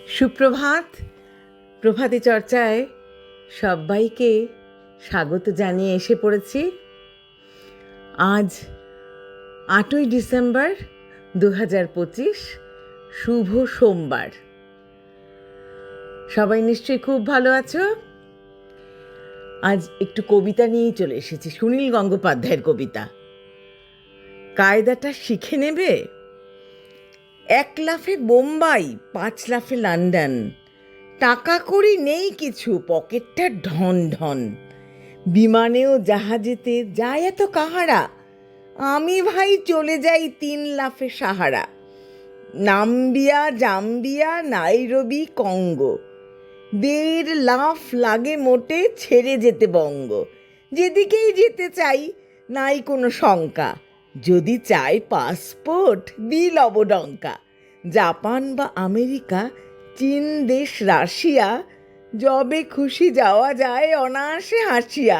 সুপ্রভাত। প্রভাতী চর্চায় সবাইকে স্বাগত জানিয়ে এসে পড়েছি। আজ 8ই ডিসেম্বর 2025, শুভ সোমবার। সবাই নিশ্চয়ই খুব ভালো আছো। আজ একটু কবিতা নিয়েই চলে এসেছি, সুনীল গঙ্গোপাধ্যায়ের কবিতা। কায়দাটা শিখে নেবে। 1 লাফে বোম্বাই, 5 লাফে লন্ডন, টাকা কড়ি নেই কিছু, পকেটটা ঢন ঢন। বিমানেও জাহাজেতে যায় এত কাহারা, আমি ভাই চলে যাই 3 লাফে Sahara. Namibia, Zambia, Nairobi, Congo, 1.5 লাফ লাগে মোটে ছেড়ে যেতে বঙ্গ। যেদিকেই যেতে চাই নাই কোনো শঙ্কা, যদি চাই পাসপোর্ট দিল অবডঙ্কা। জাপান বা আমেরিকা, চীন দেশ, রাশিয়া, যবে খুশি যাওয়া যায় অনায়াসে হাসিয়া।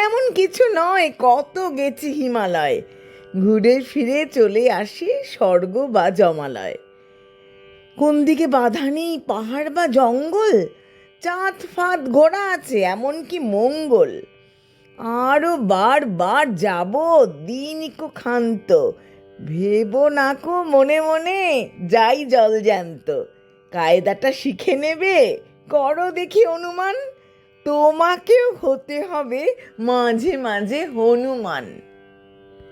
এমন কিছু নয়, কত গেছি হিমালয়, ঘুরে ফিরে চলে আসি স্বর্গ বা জমালয়। কোন দিকে বাধা নেই, পাহাড় বা জঙ্গল, চাঁদ ফাঁদ ঘোড়া আছে এমনকি মঙ্গল। আরও বার যাব, দিনিকো ক্ষান্ত, ভেবো নাকো মনে মনে যাই জল জ্যান্ত। কায়দাটা শিখে নেবে, করো দেখি অনুমান, তোমাকেও হতে হবে মাঝে মাঝে হনুমান।